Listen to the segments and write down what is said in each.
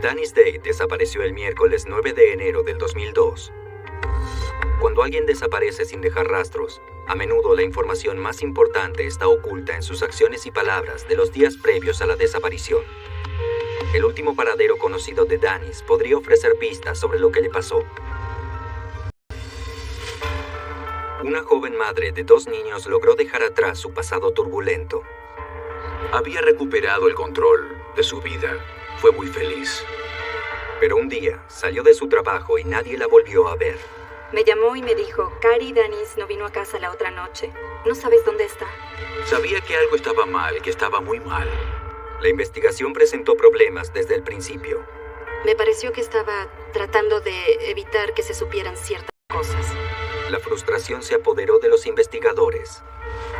Danis Day desapareció el miércoles 9 de enero del 2002. Cuando alguien desaparece sin dejar rastros, a menudo la información más importante está oculta en sus acciones y palabras de los días previos a la desaparición. El último paradero conocido de Danis podría ofrecer pistas sobre lo que le pasó. Una joven madre de 2 niños logró dejar atrás su pasado turbulento. Había recuperado el control de su vida. Fue muy feliz. Pero un día salió de su trabajo y nadie la volvió a ver. Me llamó y me dijo, Cari Danis no vino a casa la otra noche. ¿No sabes dónde está? Sabía que algo estaba mal, que estaba muy mal. La investigación presentó problemas desde el principio. Me pareció que estaba tratando de evitar que se supieran ciertas cosas. La frustración se apoderó de los investigadores.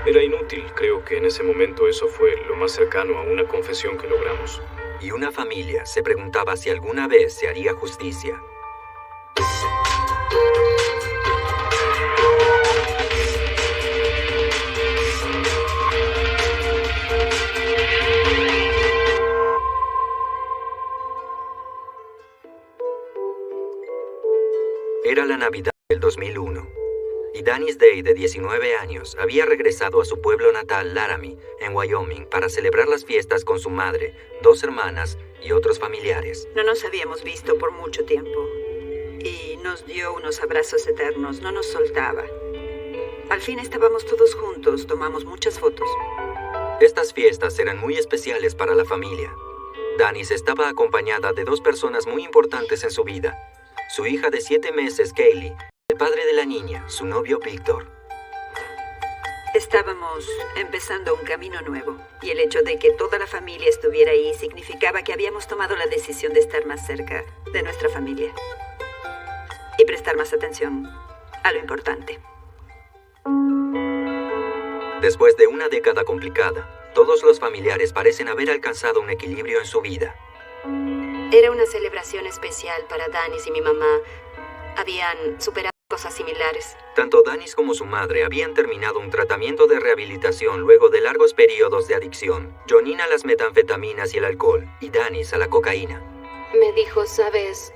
Era inútil. Creo que en ese momento eso fue lo más cercano a una confesión que logramos. Y una familia se preguntaba si alguna vez se haría justicia. Era la Navidad del 2001, y Danis Day, de 19 años, había regresado a su pueblo natal, Laramie, en Wyoming, para celebrar las fiestas con su madre, 2 hermanas y otros familiares. No nos habíamos visto por mucho tiempo, y nos dio unos abrazos eternos, no nos soltaba. Al fin estábamos todos juntos, tomamos muchas fotos. Estas fiestas eran muy especiales para la familia. Danis estaba acompañada de 2 personas muy importantes en su vida. Su hija de 7 meses, Kaylee, el padre de la niña, su novio Victor. Estábamos empezando un camino nuevo, y el hecho de que toda la familia estuviera ahí significaba que habíamos tomado la decisión de estar más cerca de nuestra familia y prestar más atención a lo importante. Después de una década complicada, todos los familiares parecen haber alcanzado un equilibrio en su vida. Era una celebración especial para Danis y mi mamá. Habían superado cosas similares. Tanto Danis como su madre habían terminado un tratamiento de rehabilitación luego de largos periodos de adicción. Johnine a las metanfetaminas y el alcohol, y Danis a la cocaína. Me dijo, ¿sabes?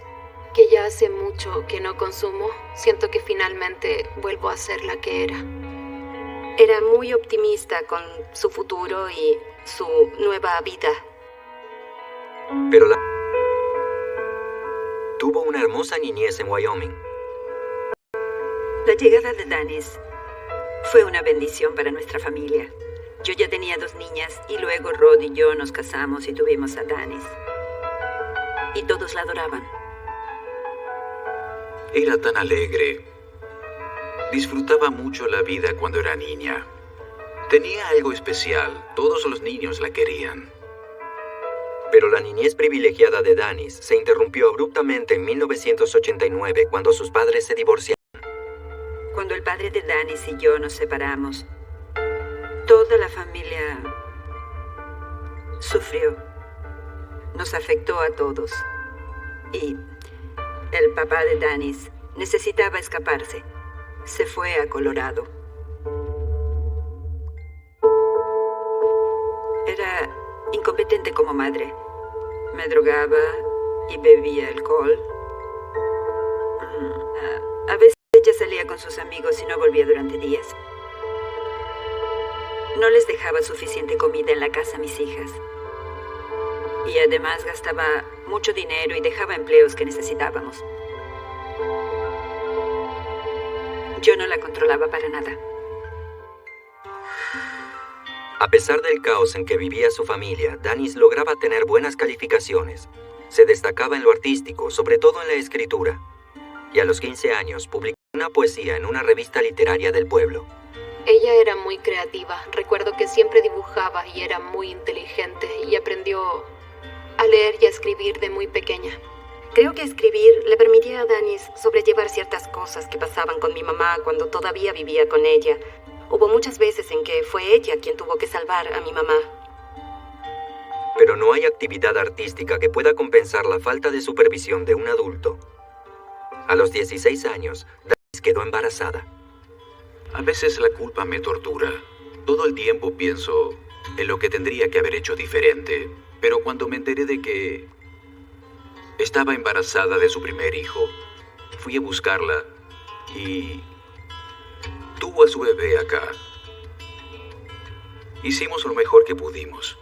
Que ya hace mucho que no consumo. Siento que finalmente vuelvo a ser la que era. Era muy optimista con su futuro y su nueva vida. Pero tuvo una hermosa niñez en Wyoming. La llegada de Danis fue una bendición para nuestra familia. Yo ya tenía 2 niñas y luego Rod y yo nos casamos y tuvimos a Danis. Y todos la adoraban. Era tan alegre. Disfrutaba mucho la vida cuando era niña. Tenía algo especial. Todos los niños la querían. Pero la niñez privilegiada de Danis se interrumpió abruptamente en 1989 cuando sus padres se divorciaron. Cuando el padre de Danis y yo nos separamos, toda la familia sufrió. Nos afectó a todos. Y el papá de Danis necesitaba escaparse. Se fue a Colorado. Era incompetente como madre. Me drogaba y bebía alcohol. A veces ella salía con sus amigos y no volvía durante días. No les dejaba suficiente comida en la casa a mis hijas. Y además gastaba mucho dinero y dejaba empleos que necesitábamos. Yo no la controlaba para nada. A pesar del caos en que vivía su familia, Danis lograba tener buenas calificaciones. Se destacaba en lo artístico, sobre todo en la escritura. Y a los 15 años publicó una poesía en una revista literaria del pueblo. Ella era muy creativa. Recuerdo que siempre dibujaba y era muy inteligente y aprendió a leer y a escribir de muy pequeña. Creo que escribir le permitía a Danis sobrellevar ciertas cosas que pasaban con mi mamá cuando todavía vivía con ella. Hubo muchas veces en que fue ella quien tuvo que salvar a mi mamá. Pero no hay actividad artística que pueda compensar la falta de supervisión de un adulto. A los 16 años, Danis quedó embarazada. A veces la culpa me tortura. Todo el tiempo pienso en lo que tendría que haber hecho diferente. Pero cuando me enteré de que Estaba embarazada de su primer hijo. Fui a buscarla y tuvo a su bebé acá. Hicimos lo mejor que pudimos.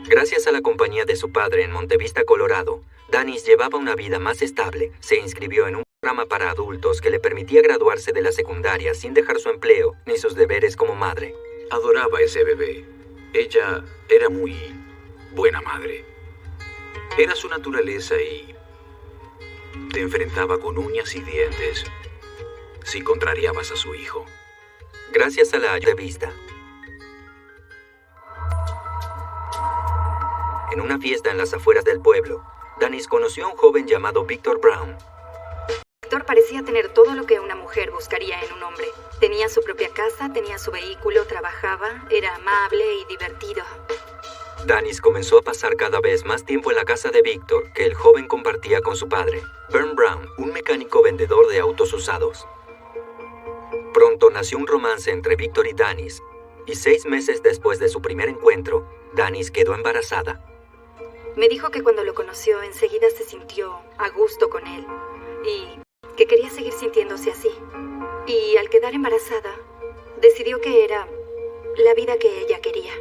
Gracias a la compañía de su padre en Montevista, Colorado, Danis llevaba una vida más estable. Se inscribió en un programa para adultos que le permitía graduarse de la secundaria sin dejar su empleo ni sus deberes como madre. Adoraba a ese bebé. Ella era muy buena madre. Era su naturaleza y te enfrentaba con uñas y dientes si contrariabas a su hijo. Gracias a la entrevista. En una fiesta en las afueras del pueblo, Danis conoció a un joven llamado Victor Brown. Victor parecía tener todo lo que una mujer buscaría en un hombre. Tenía su propia casa, tenía su vehículo, trabajaba, era amable y divertido. Danis comenzó a pasar cada vez más tiempo en la casa de Victor, que el joven compartía con su padre, Vern Brown, un mecánico vendedor de autos usados. Pronto nació un romance entre Victor y Danis, y 6 meses después de su primer encuentro, Danis quedó embarazada. Me dijo que cuando lo conoció enseguida se sintió a gusto con él y que quería seguir sintiéndose así. Y al quedar embarazada, decidió que era la vida que ella quería.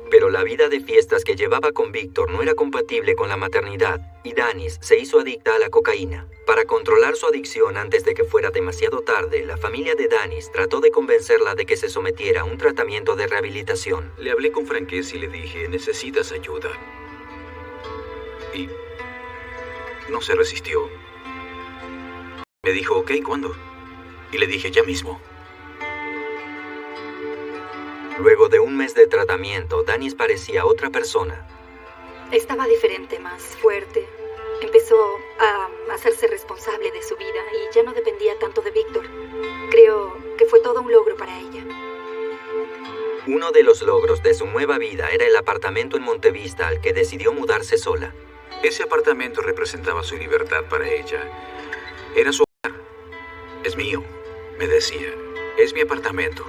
Pero la vida de fiestas que llevaba con Victor no era compatible con la maternidad y Danis se hizo adicta a la cocaína. Para controlar su adicción antes de que fuera demasiado tarde, la familia de Danis trató de convencerla de que se sometiera a un tratamiento de rehabilitación. Le hablé con franqueza y le dije, necesitas ayuda. Y no se resistió. Me dijo, ok, ¿cuándo? Y le dije, ya mismo. Luego de un mes de tratamiento, Danis parecía otra persona. Estaba diferente, más fuerte. Empezó a hacerse responsable de su vida y ya no dependía tanto de Victor. Creo que fue todo un logro para ella. Uno de los logros de su nueva vida era el apartamento en Montevista al que decidió mudarse sola. Ese apartamento representaba su libertad para ella. Era su hogar. Es mío, me decía. Es mi apartamento.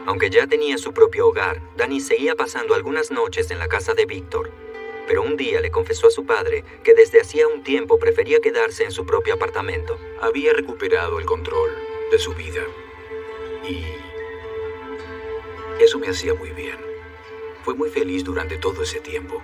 Aunque ya tenía su propio hogar, Danis seguía pasando algunas noches en la casa de Victor. Pero un día le confesó a su padre que desde hacía un tiempo prefería quedarse en su propio apartamento. Había recuperado el control de su vida. Y eso me hacía muy bien. Fue muy feliz durante todo ese tiempo.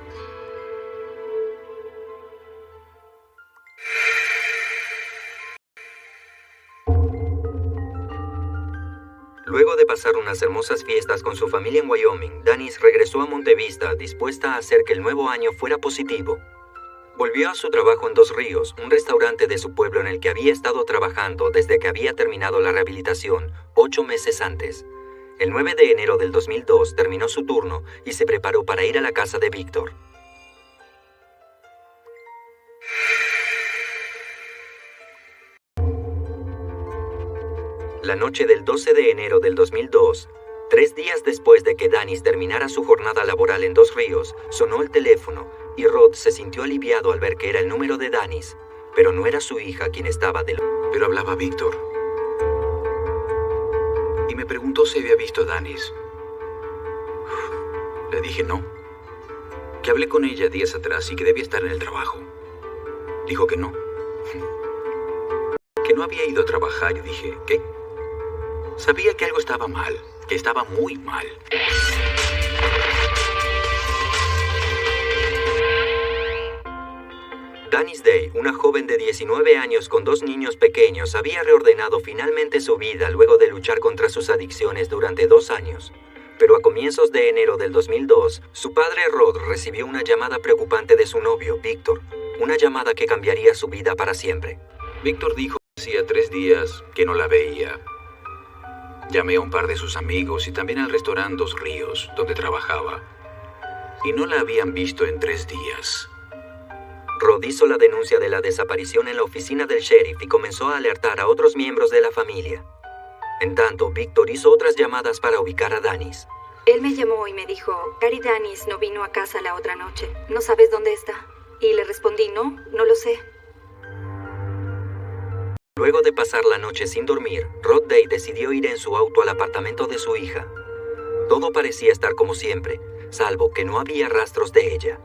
Luego de pasar unas hermosas fiestas con su familia en Wyoming, Danis regresó a Montevista dispuesta a hacer que el nuevo año fuera positivo. Volvió a su trabajo en Dos Ríos, un restaurante de su pueblo en el que había estado trabajando desde que había terminado la rehabilitación 8 meses antes. El 9 de enero del 2002 terminó su turno y se preparó para ir a la casa de Victor. La noche del 12 de enero del 2002, 3 días después de que Danis terminara su jornada laboral en Dos Ríos, sonó el teléfono y Rod se sintió aliviado al ver que era el número de Danis, pero no era su hija quien estaba del... Pero hablaba Víctor. Y me preguntó si había visto a Danis. Le dije no. Que hablé con ella días atrás y que debía estar en el trabajo. Dijo que no. Que no había ido a trabajar y dije, ¿qué? Sabía que algo estaba mal, que estaba muy mal. Danis Day, una joven de 19 años con 2 niños pequeños, había reordenado finalmente su vida luego de luchar contra sus adicciones durante 2 años. Pero a comienzos de enero del 2002, su padre Rod recibió una llamada preocupante de su novio, Victor. Una llamada que cambiaría su vida para siempre. Víctor dijo que hacía 3 días que no la veía. Llamé a un par de sus amigos y también al restaurante Dos Ríos, donde trabajaba. Y no la habían visto en 3 días. Rod hizo la denuncia de la desaparición en la oficina del sheriff y comenzó a alertar a otros miembros de la familia. En tanto, Victor hizo otras llamadas para ubicar a Danis. Él me llamó y me dijo, Cari Danis no vino a casa la otra noche. ¿No sabes dónde está? Y le respondí, no lo sé. Luego de pasar la noche sin dormir, Rod Day decidió ir en su auto al apartamento de su hija. Todo parecía estar como siempre, salvo que no había rastros de ella.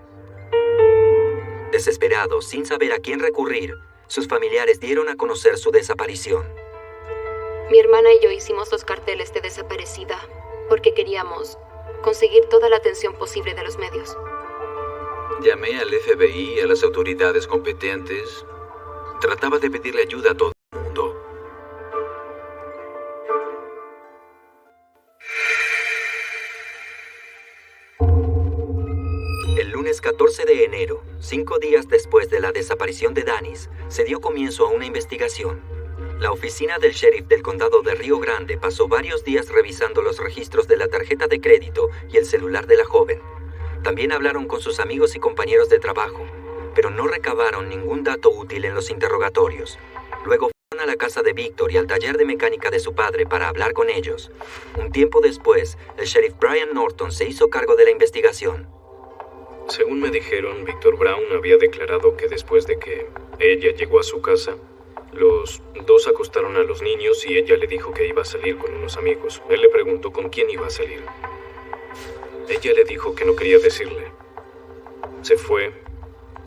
Desesperados, sin saber a quién recurrir, sus familiares dieron a conocer su desaparición. Mi hermana y yo hicimos los carteles de desaparecida porque queríamos conseguir toda la atención posible de los medios. Llamé al FBI, a las autoridades competentes. Trataba de pedirle ayuda a todo el mundo. El lunes 14 de enero, 5 días después de la desaparición de Danis, se dio comienzo a una investigación. La oficina del sheriff del condado de Río Grande pasó varios días revisando los registros de la tarjeta de crédito y el celular de la joven. También hablaron con sus amigos y compañeros de trabajo, pero no recabaron ningún dato útil en los interrogatorios. Luego fueron a la casa de Víctor y al taller de mecánica de su padre para hablar con ellos. Un tiempo después, el sheriff Brian Norton se hizo cargo de la investigación. Según me dijeron, Víctor Brown había declarado que después de que ella llegó a su casa, los dos acostaron a los niños y ella le dijo que iba a salir con unos amigos. Él le preguntó con quién iba a salir. Ella le dijo que no quería decirle. Se fue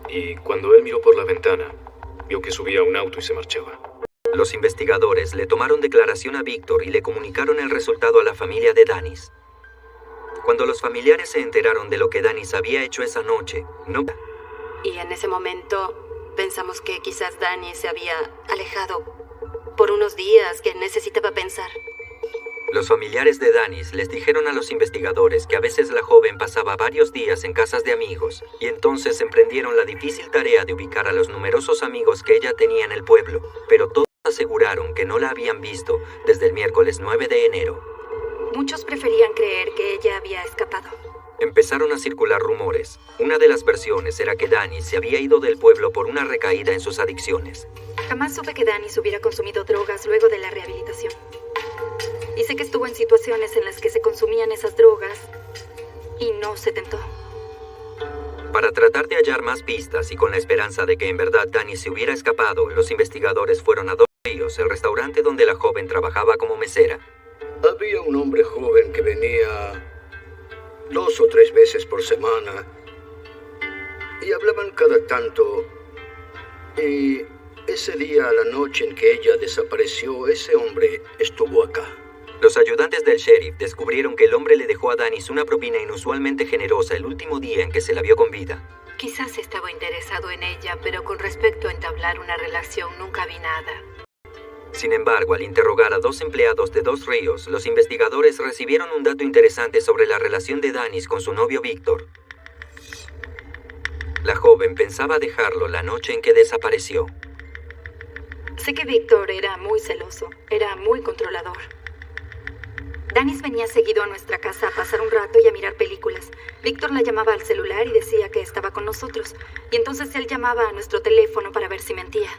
y cuando él miró por la ventana, vio que subía un auto y se marchaba. Los investigadores le tomaron declaración a Víctor y le comunicaron el resultado a la familia de Danis. Cuando los familiares se enteraron de lo que Danis había hecho esa noche, no... Y en ese momento pensamos que quizás Danis se había alejado por unos días, que necesitaba pensar. Los familiares de Danis les dijeron a los investigadores que a veces la joven pasaba varios días en casas de amigos y entonces emprendieron la difícil tarea de ubicar a los numerosos amigos que ella tenía en el pueblo, pero todos aseguraron que no la habían visto desde el miércoles 9 de enero. Muchos preferían creer que ella había escapado. Empezaron a circular rumores. Una de las versiones era que Danis se había ido del pueblo por una recaída en sus adicciones. Jamás supe que Danis hubiera consumido drogas luego de la rehabilitación. Y sé que estuvo en situaciones en las que se consumían esas drogas y no se tentó. Para tratar de hallar más pistas y con la esperanza de que en verdad Danis se hubiera escapado, los investigadores fueron a Dos Ríos, el restaurante donde la joven trabajaba como mesera. Había un hombre joven que venía 2 o 3 veces por semana y hablaban cada tanto. Y ese día, a la noche en que ella desapareció, ese hombre estuvo acá. Los ayudantes del sheriff descubrieron que el hombre le dejó a Danis una propina inusualmente generosa el último día en que se la vio con vida. Quizás estaba interesado en ella, pero con respecto a entablar una relación nunca vi nada. Sin embargo, al interrogar a 2 empleados de Dos Ríos, los investigadores recibieron un dato interesante sobre la relación de Danis con su novio Víctor. La joven pensaba dejarlo la noche en que desapareció. Sé que Víctor era muy celoso, era muy controlador. Danis venía seguido a nuestra casa a pasar un rato y a mirar películas. Víctor la llamaba al celular y decía que estaba con nosotros, y entonces él llamaba a nuestro teléfono para ver si mentía.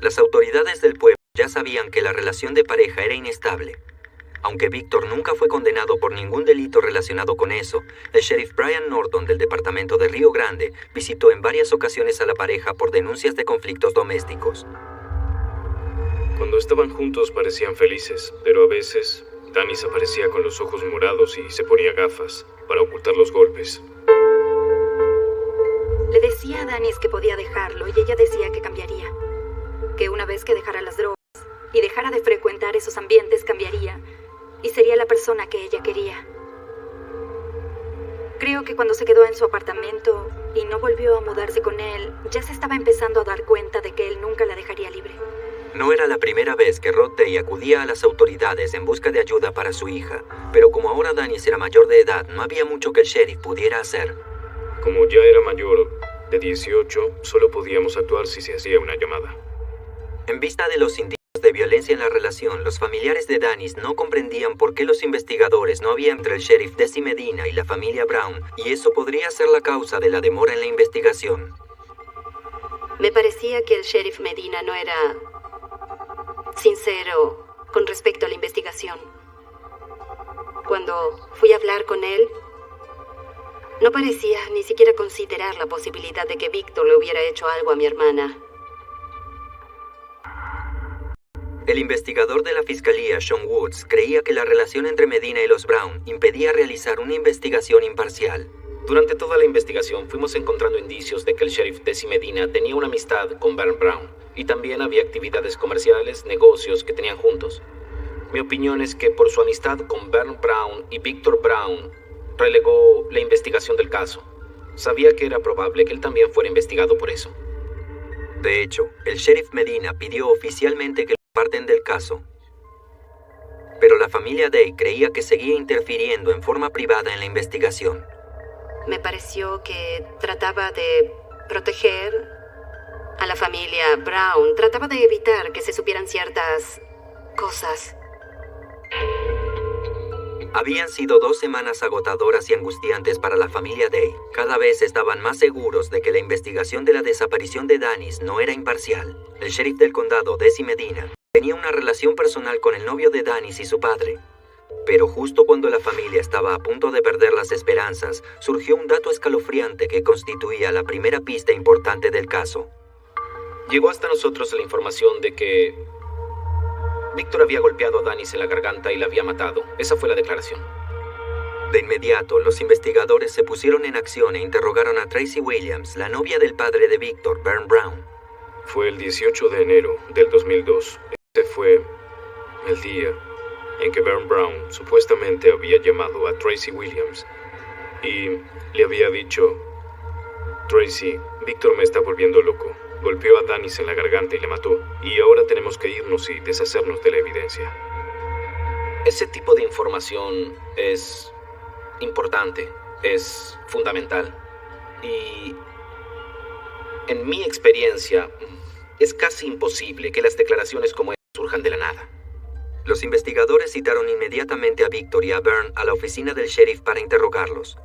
Las autoridades del pueblo ya sabían que la relación de pareja era inestable. Aunque Víctor nunca fue condenado por ningún delito relacionado con eso, el sheriff Brian Norton del departamento de Río Grande visitó en varias ocasiones a la pareja por denuncias de conflictos domésticos. Cuando estaban juntos parecían felices, pero a veces Danis aparecía con los ojos morados y se ponía gafas para ocultar los golpes. Le decía a Danis que podía dejarlo y ella decía que cambiaría. Que una vez que dejara las drogas y dejara de frecuentar esos ambientes cambiaría y sería la persona que ella quería. Creo que cuando se quedó en su apartamento y no volvió a mudarse con él, ya se estaba empezando a dar cuenta de que él nunca la dejaría libre. No era la primera vez que Rod Day acudía a las autoridades en busca de ayuda para su hija, pero como ahora Danis era mayor de edad, no había mucho que el sheriff pudiera hacer. Como ya era mayor, de 18, solo podíamos actuar si se hacía una llamada. En vista de los indicios de violencia en la relación, los familiares de Danis no comprendían por qué los investigadores no habían entre el sheriff Desi Medina y la familia Brown, y eso podría ser la causa de la demora en la investigación. Me parecía que el sheriff Medina no era sincero con respecto a la investigación. Cuando fui a hablar con él, no parecía ni siquiera considerar la posibilidad de que Víctor le hubiera hecho algo a mi hermana. El investigador de la fiscalía, Sean Woods, creía que la relación entre Medina y los Brown impedía realizar una investigación imparcial. Durante toda la investigación fuimos encontrando indicios de que el sheriff Desi Medina tenía una amistad con Baron Brown y también había actividades comerciales, negocios que tenían juntos. Mi opinión es que por su amistad con Baron Brown y Victor Brown relegó la investigación del caso. Sabía que era probable que él también fuera investigado por eso. De hecho, el sheriff Medina pidió oficialmente que lo aparten del caso. Pero la familia Day creía que seguía interfiriendo en forma privada en la investigación. Me pareció que trataba de proteger a la familia Brown. Trataba de evitar que se supieran ciertas cosas. Habían sido 2 semanas agotadoras y angustiantes para la familia Day. Cada vez estaban más seguros de que la investigación de la desaparición de Danis no era imparcial. El sheriff del condado, Desi Medina, tenía una relación personal con el novio de Danis y su padre. Pero justo cuando la familia estaba a punto de perder las esperanzas, surgió un dato escalofriante que constituía la primera pista importante del caso. Llegó hasta nosotros la información de que Víctor había golpeado a Danis en la garganta y la había matado. Esa fue la declaración. De inmediato, los investigadores se pusieron en acción e interrogaron a Tracy Williams, la novia del padre de Víctor, Baron Brown. Fue el 18 de enero del 2002. Este fue el día en que Baron Brown supuestamente había llamado a Tracy Williams y le había dicho: Tracy, Víctor me está volviendo loco. Golpeó a Danis en la garganta y le mató. Y ahora tenemos que irnos y deshacernos de la evidencia. Ese tipo de información es importante, es fundamental. Y en mi experiencia, es casi imposible que las declaraciones como esta surjan de la nada. Los investigadores citaron inmediatamente a Víctor y a Byrne a la oficina del sheriff para interrogarlos.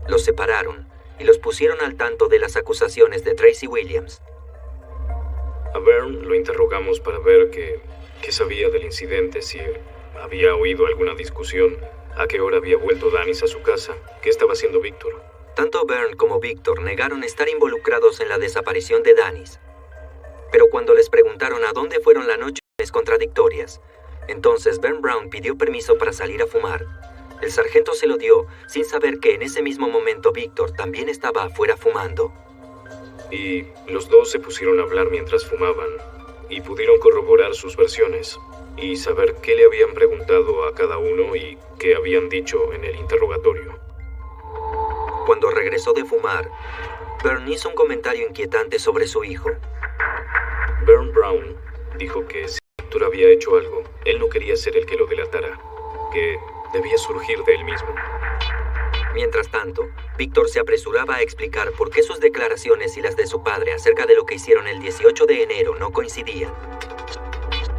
Los separaron y los pusieron al tanto de las acusaciones de Tracy Williams. A Byrne lo interrogamos para ver qué sabía del incidente, si había oído alguna discusión, a qué hora había vuelto Danis a su casa, qué estaba haciendo Víctor. Tanto Byrne como Víctor negaron estar involucrados en la desaparición de Danis. Pero cuando les preguntaron a dónde fueron la noche, contradictorias. Entonces Baron Brown pidió permiso para salir a fumar. El sargento se lo dio, sin saber que en ese mismo momento Víctor también estaba afuera fumando. Y los dos se pusieron a hablar mientras fumaban, y pudieron corroborar sus versiones, y saber qué le habían preguntado a cada uno y qué habían dicho en el interrogatorio. Cuando regresó de fumar, Byrne hizo un comentario inquietante sobre su hijo. Baron Brown dijo que si Víctor había hecho algo, él no quería ser el que lo delatara, que debía surgir de él mismo. Mientras tanto, Víctor se apresuraba a explicar por qué sus declaraciones y las de su padre acerca de lo que hicieron el 18 de enero no coincidían.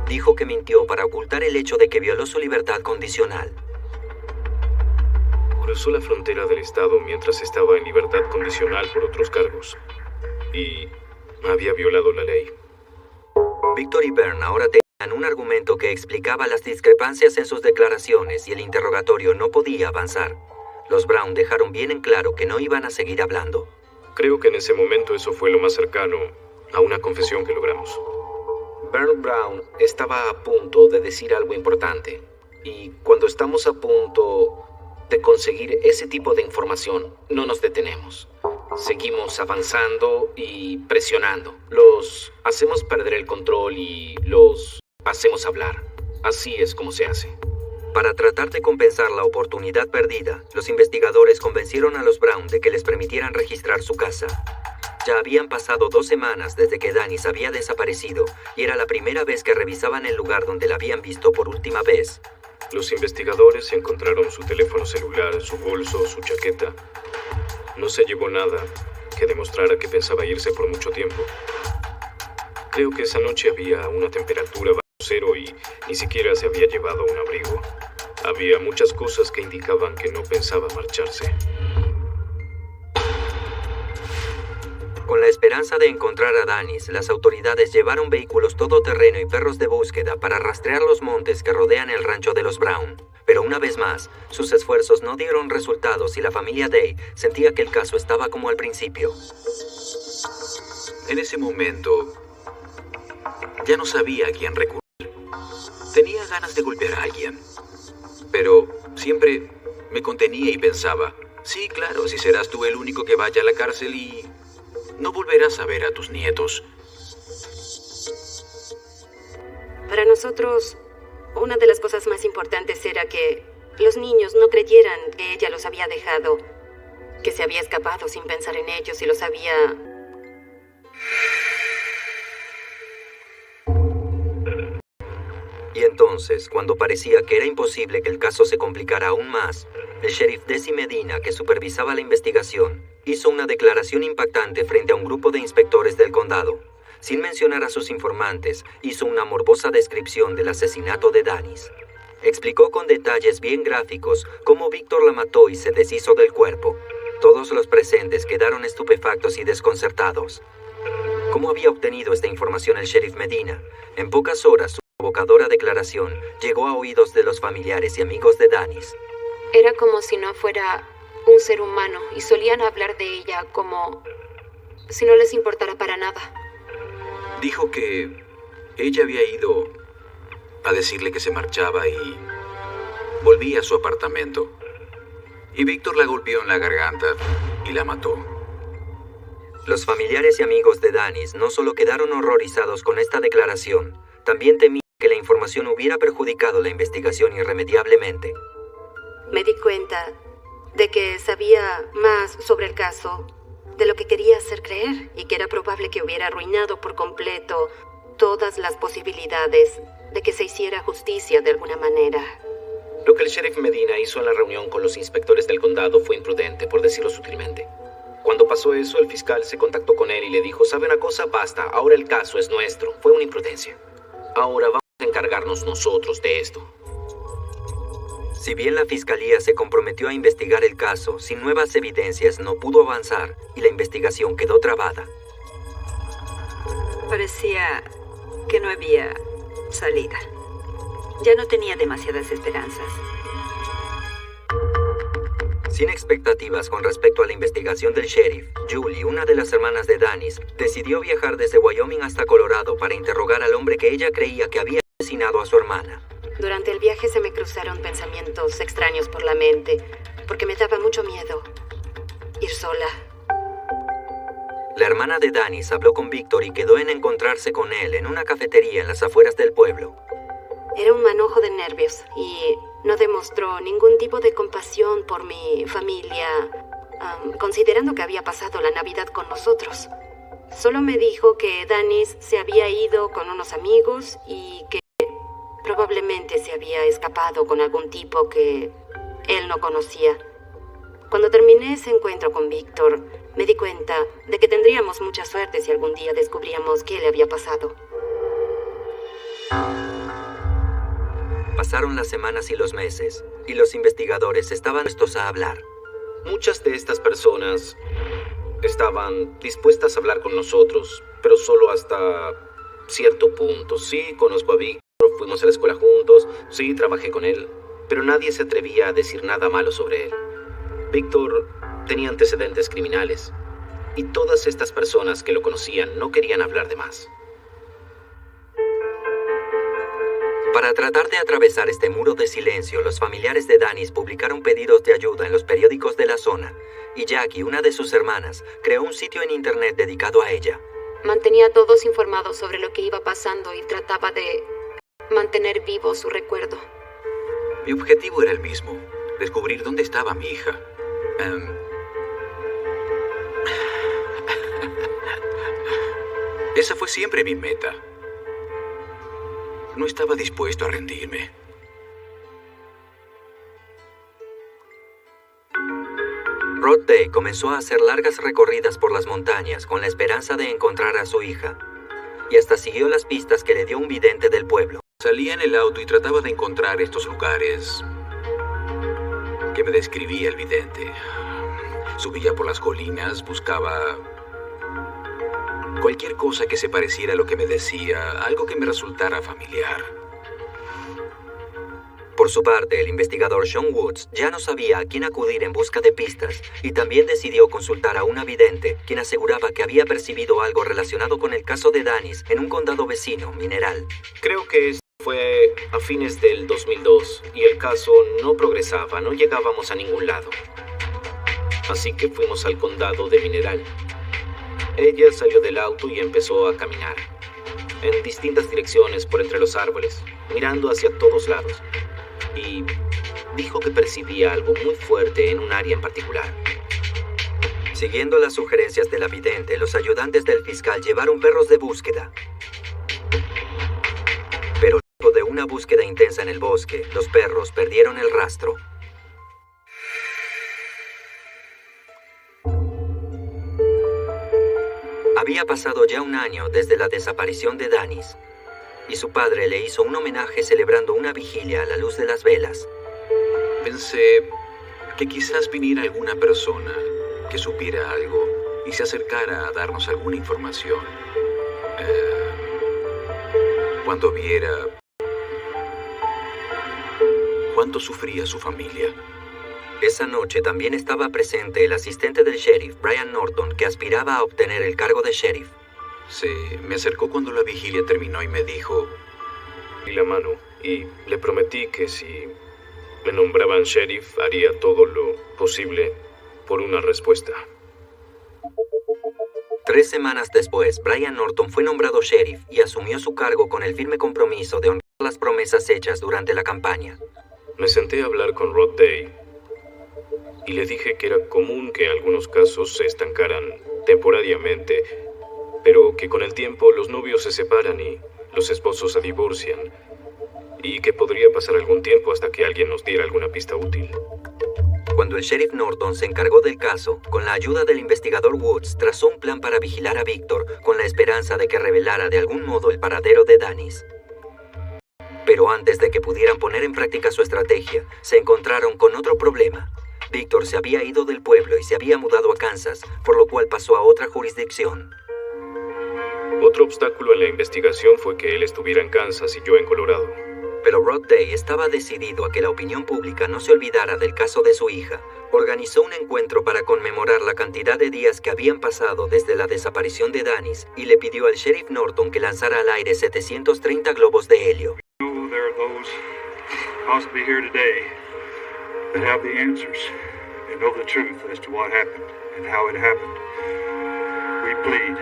Dijo que mintió para ocultar el hecho de que violó su libertad condicional. Cruzó la frontera del estado mientras estaba en libertad condicional por otros cargos, y había violado la ley. Víctor y Byrne ahora tenían un argumento que explicaba las discrepancias en sus declaraciones y el interrogatorio no podía avanzar. Los Brown dejaron bien en claro que no iban a seguir hablando. Creo que en ese momento eso fue lo más cercano a una confesión que logramos. Baron Brown estaba a punto de decir algo importante. Y cuando estamos a punto de conseguir ese tipo de información, no nos detenemos. Seguimos avanzando y presionando. Los hacemos perder el control y los hacemos hablar. Así es como se hace. Para tratar de compensar la oportunidad perdida, los investigadores convencieron a los Brown de que les permitieran registrar su casa. Ya habían pasado 2 semanas desde que Danis había desaparecido y era la primera vez que revisaban el lugar donde la habían visto por última vez. Los investigadores encontraron su teléfono celular, su bolso, su chaqueta. No se llevó nada que demostrara que pensaba irse por mucho tiempo. Creo que esa noche había una temperatura bajo cero y ni siquiera se había llevado un abrigo. Había muchas cosas que indicaban que no pensaba marcharse. Con la esperanza de encontrar a Danis, las autoridades llevaron vehículos todoterreno y perros de búsqueda para rastrear los montes que rodean el rancho de los Brown. Pero una vez más, sus esfuerzos no dieron resultados y la familia Day sentía que el caso estaba como al principio. En ese momento, ya no sabía a quién recurrir. Tenía ganas de golpear a alguien, pero siempre me contenía y pensaba, Sí, claro, si serás tú el único que vaya a la cárcel y no volverás a ver a tus nietos. Para nosotros, una de las cosas más importantes era que los niños no creyeran que ella los había dejado, que se había escapado sin pensar en ellos y los había... Y entonces, cuando parecía que era imposible que el caso se complicara aún más, el sheriff Desi Medina, que supervisaba la investigación, hizo una declaración impactante frente a un grupo de inspectores del condado. Sin mencionar a sus informantes, hizo una morbosa descripción del asesinato de Danis. Explicó con detalles bien gráficos cómo Víctor la mató y se deshizo del cuerpo. Todos los presentes quedaron estupefactos y desconcertados. ¿Cómo había obtenido esta información el sheriff Medina? En pocas horas, su provocadora declaración llegó a oídos de los familiares y amigos de Danis. Era como si no fuera un ser humano y solían hablar de ella como si no les importara para nada. Dijo que ella había ido a decirle que se marchaba y volvía a su apartamento. Y Víctor la golpeó en la garganta y la mató. Los familiares y amigos de Danis no solo quedaron horrorizados con esta declaración, también temían que la información hubiera perjudicado la investigación irremediablemente. Me di cuenta de que sabía más sobre el caso de lo que quería hacer creer y que era probable que hubiera arruinado por completo todas las posibilidades de que se hiciera justicia de alguna manera. Lo que el sheriff Medina hizo en la reunión con los inspectores del condado fue imprudente, por decirlo sutilmente. Cuando pasó eso, el fiscal se contactó con él y le dijo, ¿sabe una cosa? Basta, ahora el caso es nuestro. Fue una imprudencia. Ahora vamos a encargarnos nosotros de esto. Si bien la fiscalía se comprometió a investigar el caso, sin nuevas evidencias no pudo avanzar y la investigación quedó trabada. Parecía que no había salida. Ya no tenía demasiadas esperanzas. Sin expectativas con respecto a la investigación del sheriff, Julie, una de las hermanas de Danis, decidió viajar desde Wyoming hasta Colorado para interrogar al hombre que ella creía que había asesinado a su hermana. Durante el viaje se me cruzaron pensamientos extraños por la mente, porque me daba mucho miedo ir sola. La hermana de Danis habló con Víctor y quedó en encontrarse con él en una cafetería en las afueras del pueblo. Era un manojo de nervios y no demostró ningún tipo de compasión por mi familia, considerando que había pasado la Navidad con nosotros. Solo me dijo que Danis se había ido con unos amigos y que probablemente se había escapado con algún tipo que él no conocía. Cuando terminé ese encuentro con Víctor, me di cuenta de que tendríamos mucha suerte si algún día descubríamos qué le había pasado. Pasaron las semanas y los meses, y los investigadores estaban dispuestos a hablar. Muchas de estas personas estaban dispuestas a hablar con nosotros, pero solo hasta cierto punto. Sí, conozco a Víctor, fuimos a la escuela juntos, sí, trabajé con él, pero nadie se atrevía a decir nada malo sobre él. Víctor tenía antecedentes criminales, y todas estas personas que lo conocían no querían hablar de más. Para tratar de atravesar este muro de silencio, los familiares de Danis publicaron pedidos de ayuda en los periódicos de la zona, y Jackie, una de sus hermanas, creó un sitio en internet dedicado a ella. Mantenía a todos informados sobre lo que iba pasando y trataba de mantener vivo su recuerdo. Mi objetivo era el mismo, descubrir dónde estaba mi hija. Esa fue siempre mi meta. No estaba dispuesto a rendirme. Rod Day comenzó a hacer largas recorridas por las montañas con la esperanza de encontrar a su hija, y hasta siguió las pistas que le dio un vidente del pueblo. Salía en el auto y trataba de encontrar estos lugares que me describía el vidente. Subía por las colinas, buscaba cualquier cosa que se pareciera a lo que me decía, algo que me resultara familiar. Por su parte, el investigador Sean Woods ya no sabía a quién acudir en busca de pistas y también decidió consultar a una vidente, quien aseguraba que había percibido algo relacionado con el caso de Danis en un condado vecino, Mineral. Creo que esto fue a fines del 2002 y el caso no progresaba, no llegábamos a ningún lado. así que fuimos al condado de Mineral. Ella salió del auto y empezó a caminar en distintas direcciones por entre los árboles, mirando hacia todos lados, y dijo que percibía algo muy fuerte en un área en particular. Siguiendo las sugerencias de la vidente, los ayudantes del fiscal llevaron perros de búsqueda. Pero luego de una búsqueda intensa en el bosque, los perros perdieron el rastro. Había pasado ya un año desde la desaparición de Danis, y su padre le hizo un homenaje celebrando una vigilia a la luz de las velas. Pensé que quizás viniera alguna persona que supiera algo y se acercara a darnos alguna información. Cuando viera cuánto sufría su familia. Esa noche también estaba presente el asistente del sheriff, Brian Norton, que aspiraba a obtener el cargo de sheriff. Se me acercó cuando la vigilia terminó y me dijo... Y la mano, y le prometí que si me nombraban sheriff, haría todo lo posible por una respuesta. 3 semanas después, Brian Norton fue nombrado sheriff y asumió su cargo con el firme compromiso de honrar las promesas hechas durante la campaña. Me senté a hablar con Rod Day y le dije que era común que algunos casos se estancaran temporariamente, pero que con el tiempo los novios se separan y los esposos se divorcian, y que podría pasar algún tiempo hasta que alguien nos diera alguna pista útil. Cuando el sheriff Norton se encargó del caso, con la ayuda del investigador Woods, trazó un plan para vigilar a Victor con la esperanza de que revelara de algún modo el paradero de Danis. Pero antes de que pudieran poner en práctica su estrategia, se encontraron con otro problema. Victor se había ido del pueblo y se había mudado a Kansas, por lo cual pasó a otra jurisdicción. Otro obstáculo en la investigación fue que él estuviera en Kansas y yo en Colorado. Pero Rod Day estaba decidido a que la opinión pública no se olvidara del caso de su hija. Organizó un encuentro para conmemorar la cantidad de días que habían pasado desde la desaparición de Danis y le pidió al sheriff Norton que lanzara al aire 730 globos de helio. There are those possibly here today that have the answers and know the truth as to what happened and how it happened. We plead,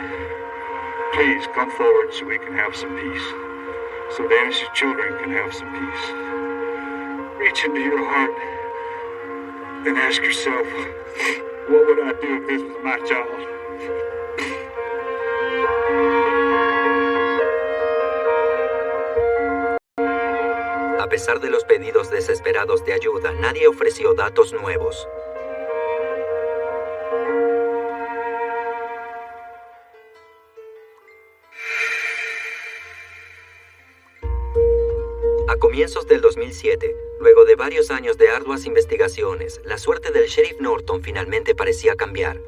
please come forward so we can have some peace. So Danis's children can have some peace. Reach into your heart and ask yourself, what would I do if this was my child? A pesar de los pedidos desesperados de ayuda, nadie ofreció datos nuevos. A comienzos del 2007, luego de varios años de arduas investigaciones, la suerte del sheriff Norton finalmente parecía cambiar.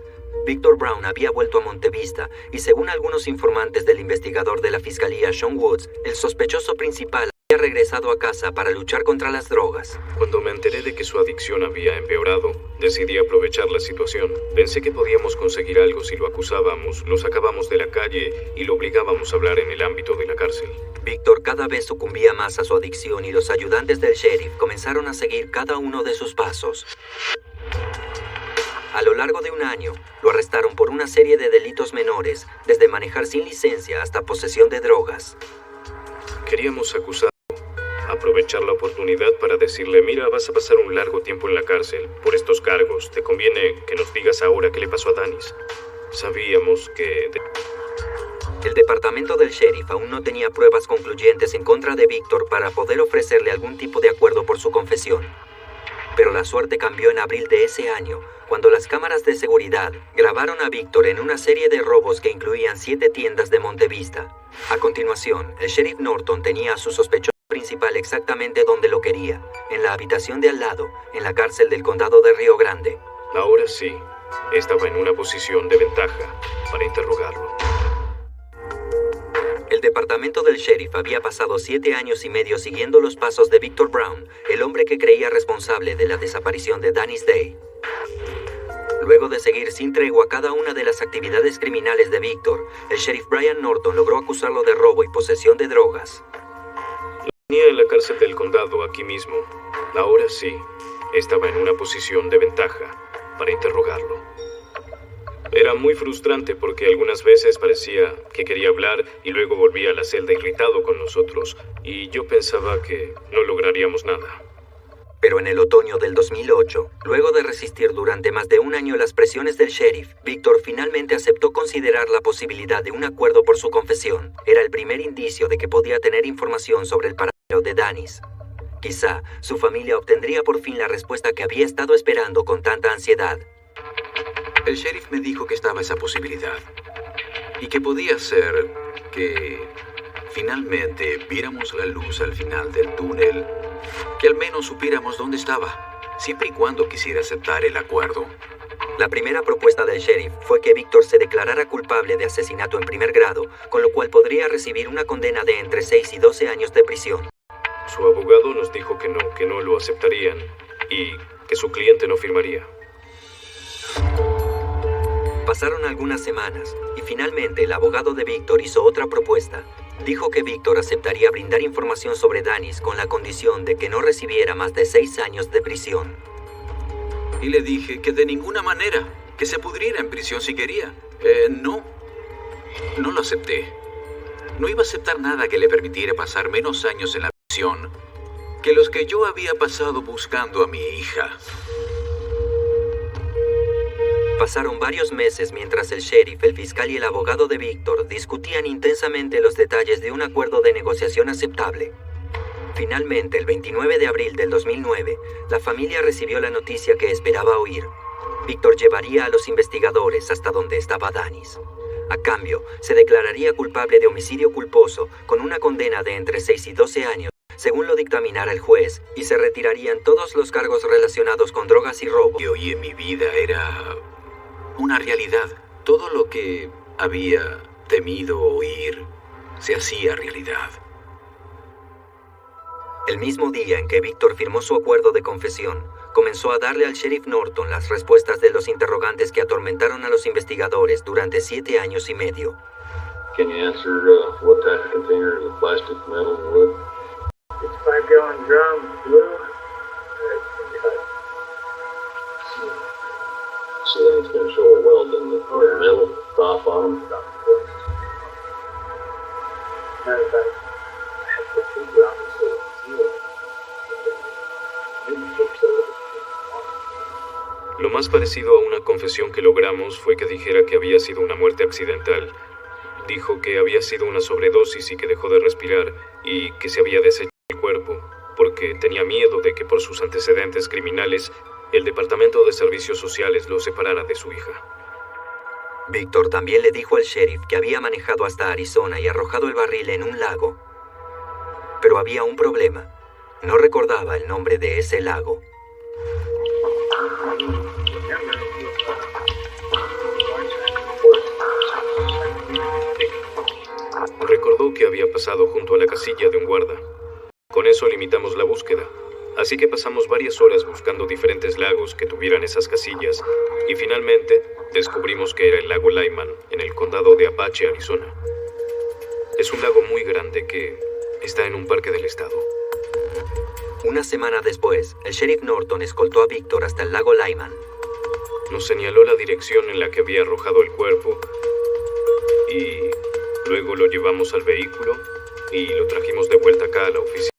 Victor Brown había vuelto a Monte Vista y, según algunos informantes del investigador de la fiscalía, Sean Woods, el sospechoso principal había regresado a casa para luchar contra las drogas. Cuando me enteré de que su adicción había empeorado, decidí aprovechar la situación. Pensé que podíamos conseguir algo si lo acusábamos, lo sacábamos de la calle y lo obligábamos a hablar en el ámbito de la cárcel. Víctor cada vez sucumbía más a su adicción y los ayudantes del sheriff comenzaron a seguir cada uno de sus pasos. A lo largo de un año, lo arrestaron por una serie de delitos menores, desde manejar sin licencia hasta posesión de drogas. Queríamos acusarlo, aprovechar la oportunidad para decirle, mira, vas a pasar un largo tiempo en la cárcel por estos cargos, te conviene que nos digas ahora qué le pasó a Danis. Sabíamos que... El departamento del sheriff aún no tenía pruebas concluyentes en contra de Víctor para poder ofrecerle algún tipo de acuerdo por su confesión. Pero la suerte cambió en abril de ese año, cuando las cámaras de seguridad grabaron a Víctor en una serie de robos que incluían 7 tiendas de Monte Vista. A continuación, el sheriff Norton tenía a su sospechoso principal exactamente donde lo quería, en la habitación de al lado, en la cárcel del condado de Río Grande. Ahora sí, estaba en una posición de ventaja para interrogarlo. El departamento del sheriff había pasado 7 años y medio siguiendo los pasos de Victor Brown, el hombre que creía responsable de la desaparición de Danis Day. Luego de seguir sin tregua cada una de las actividades criminales de Victor, el sheriff Brian Norton logró acusarlo de robo y posesión de drogas. Lo tenía en la cárcel del condado, aquí mismo. Ahora sí, estaba en una posición de ventaja. para interrogarlo. Era muy frustrante porque algunas veces parecía que quería hablar y luego volvía a la celda irritado con nosotros, y yo pensaba que no lograríamos nada. Pero en el otoño del 2008, luego de resistir durante más de un año las presiones del sheriff, Víctor finalmente aceptó considerar la posibilidad de un acuerdo por su confesión. Era el primer indicio de que podía tener información sobre el paradero de Dennis. Quizá su familia obtendría por fin la respuesta que había estado esperando con tanta ansiedad. El sheriff me dijo que estaba esa posibilidad y que podía ser que finalmente viéramos la luz al final del túnel, que al menos supiéramos dónde estaba, siempre y cuando quisiera aceptar el acuerdo. La primera propuesta del sheriff fue que Víctor se declarara culpable de asesinato en primer grado, con lo cual podría recibir una condena de entre 6 y 12 años de prisión. Su abogado nos dijo que no lo aceptarían y que su cliente no firmaría. Pasaron algunas semanas y finalmente el abogado de Víctor hizo otra propuesta. Dijo que Víctor aceptaría brindar información sobre Dennis con la condición de que no recibiera más de 6 años de prisión. Y le dije que de ninguna manera, que se pudriera en prisión si quería. No lo acepté. No iba a aceptar nada que le permitiera pasar menos años en la prisión que los que yo había pasado buscando a mi hija. Pasaron varios meses mientras el sheriff, el fiscal y el abogado de Víctor discutían intensamente los detalles de un acuerdo de negociación aceptable. Finalmente, el 29 de abril del 2009, la familia recibió la noticia que esperaba oír. Víctor llevaría a los investigadores hasta donde estaba Dennis. A cambio, se declararía culpable de homicidio culposo con una condena de entre 6 y 12 años, según lo dictaminara el juez, y se retirarían todos los cargos relacionados con drogas y robo. Y hoy en mi vida era una realidad. Todo lo que había temido oír se hacía realidad. El mismo día en que Víctor firmó su acuerdo de confesión, comenzó a darle al sheriff Norton las respuestas de los interrogantes que atormentaron a los investigadores durante 7 años y medio. Can you answer what type of container is it? Plastic, metal, wood? It's 5-gallon drum, blue. So then it's going to show a weld in the metal top on them. Matter of fact, I have to figure out this little seal. Maybe fix it. Lo más parecido a una confesión que logramos fue que dijera que había sido una muerte accidental. Dijo que había sido una sobredosis y que dejó de respirar y que se había deshecho el cuerpo porque tenía miedo de que por sus antecedentes criminales el Departamento de Servicios Sociales lo separara de su hija. Víctor también le dijo al sheriff que había manejado hasta Arizona y arrojado el barril en un lago. Pero había un problema. No recordaba el nombre de ese lago. Recordó que había pasado junto a la casilla de un guarda. Con eso limitamos la búsqueda. Así que pasamos varias horas buscando diferentes lagos que tuvieran esas casillas y finalmente descubrimos que era el lago Lyman en el condado de Apache, Arizona. Es un lago muy grande que está en un parque del estado. Una semana después, el sheriff Norton escoltó a Víctor hasta el lago Lyman. Nos señaló la dirección en la que había arrojado el cuerpo y luego lo llevamos al vehículo y lo trajimos de vuelta acá a la oficina.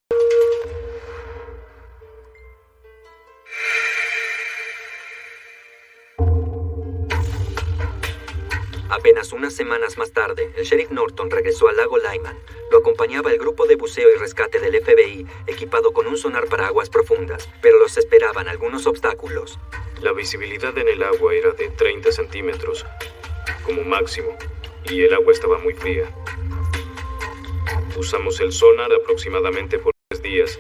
Apenas unas semanas más tarde, el sheriff Norton regresó al lago Lyman. Lo acompañaba el grupo de buceo y rescate del FBI, equipado con un sonar para aguas profundas, pero los esperaban algunos obstáculos. La visibilidad en el agua era de 30 centímetros, como máximo, y el agua estaba muy fría. Usamos el sonar aproximadamente por 3 días,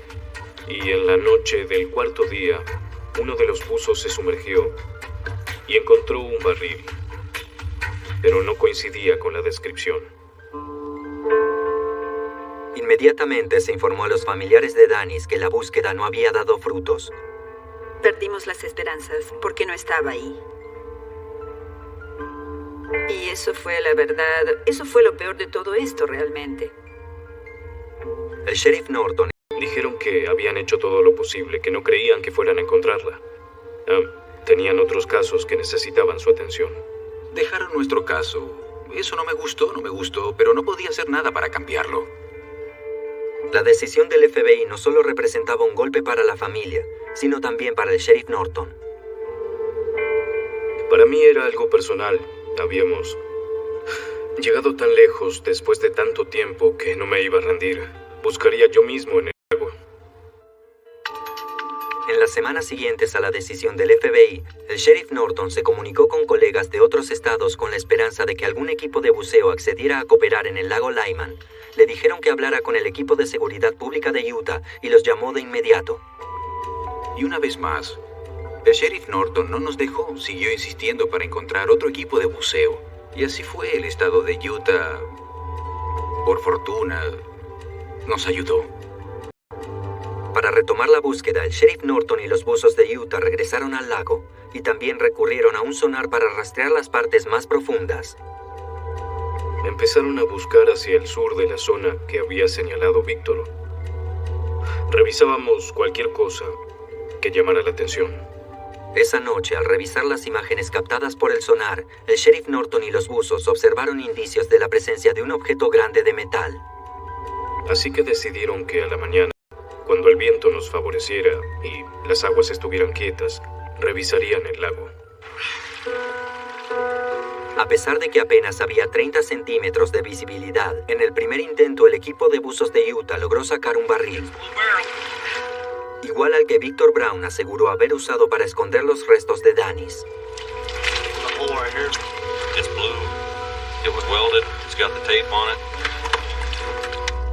y en la noche del 4.º día, uno de los buzos se sumergió y encontró un barril, pero no coincidía con la descripción. Inmediatamente se informó a los familiares de Dennis que la búsqueda no había dado frutos. Perdimos las esperanzas porque no estaba ahí. Y eso fue la verdad, eso fue lo peor de todo esto realmente. El sheriff Norton dijeron que habían hecho todo lo posible, que no creían que fueran a encontrarla. Tenían otros casos que necesitaban su atención. Dejaron nuestro caso. Eso no me gustó, pero no podía hacer nada para cambiarlo. La decisión del FBI no solo representaba un golpe para la familia, sino también para el sheriff Norton. Para mí era algo personal. Habíamos llegado tan lejos después de tanto tiempo que no me iba a rendir. Buscaría yo mismo en el lago. En las semanas siguientes a la decisión del FBI, el sheriff Norton se comunicó con colegas de otros estados con la esperanza de que algún equipo de buceo accediera a cooperar en el lago Lyman. Le dijeron que hablara con el equipo de seguridad pública de Utah y los llamó de inmediato. Y una vez más, el sheriff Norton no nos dejó, siguió insistiendo para encontrar otro equipo de buceo. Y así fue. El estado de Utah, por fortuna, nos ayudó. Para retomar la búsqueda, el sheriff Norton y los buzos de Utah regresaron al lago y también recurrieron a un sonar para rastrear las partes más profundas. Empezaron a buscar hacia el sur de la zona que había señalado Víctor. Revisábamos cualquier cosa que llamara la atención. Esa noche, al revisar las imágenes captadas por el sonar, el sheriff Norton y los buzos observaron indicios de la presencia de un objeto grande de metal. Así que decidieron que a la mañana, cuando el viento nos favoreciera y las aguas estuvieran quietas, revisarían el lago. A pesar de que apenas había 30 centímetros de visibilidad, en el primer intento el equipo de buzos de Utah logró sacar un barril, igual al que Victor Brown aseguró haber usado para esconder los restos de Dennis.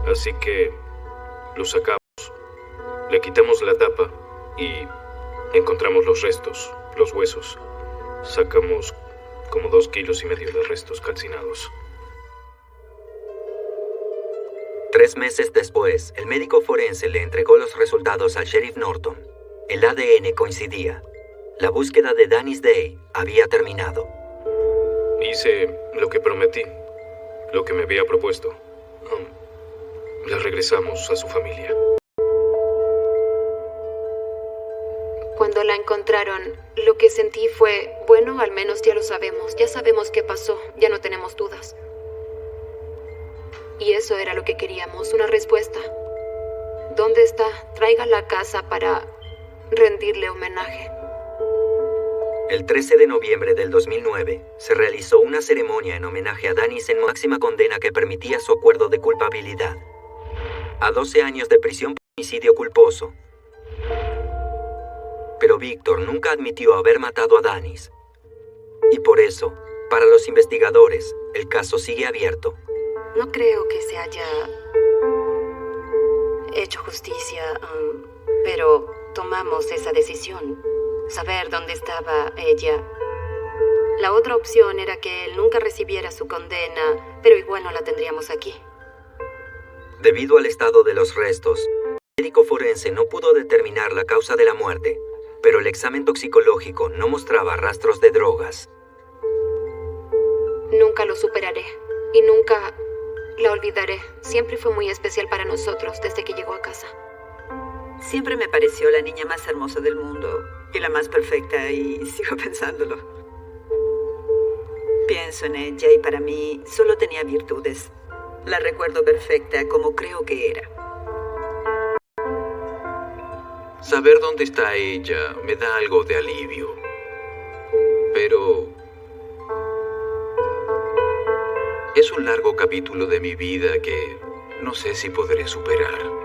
Así que lo sacamos, le quitamos la tapa y encontramos los restos, los huesos. Sacamos como 2,5 kilos de restos calcinados. 3 meses después, el médico forense le entregó los resultados al sheriff Norton. El ADN coincidía. La búsqueda de Dennis Day había terminado. Hice lo que prometí, lo que me había propuesto. La regresamos a su familia. Cuando la encontraron, lo que sentí fue, bueno, al menos ya lo sabemos. Ya sabemos qué pasó, ya no tenemos dudas. Y eso era lo que queríamos, una respuesta. ¿Dónde está? Tráigala a casa para rendirle homenaje. El 13 de noviembre del 2009, se realizó una ceremonia en homenaje a Dennis en máxima condena que permitía su acuerdo de culpabilidad. A 12 años de prisión por homicidio culposo. Pero Víctor nunca admitió haber matado a Dennis. Y por eso, para los investigadores, el caso sigue abierto. No creo que se haya hecho justicia, pero tomamos esa decisión. Saber dónde estaba ella. La otra opción era que él nunca recibiera su condena, pero igual no la tendríamos aquí. Debido al estado de los restos, el médico forense no pudo determinar la causa de la muerte, pero el examen toxicológico no mostraba rastros de drogas. Nunca lo superaré y nunca la olvidaré. Siempre fue muy especial para nosotros desde que llegó a casa. Siempre me pareció la niña más hermosa del mundo y la más perfecta, y sigo pensándolo. Pienso en ella y para mí solo tenía virtudes. La recuerdo perfecta como creo que era. Saber dónde está ella me da algo de alivio. Pero es un largo capítulo de mi vida que no sé si podré superar.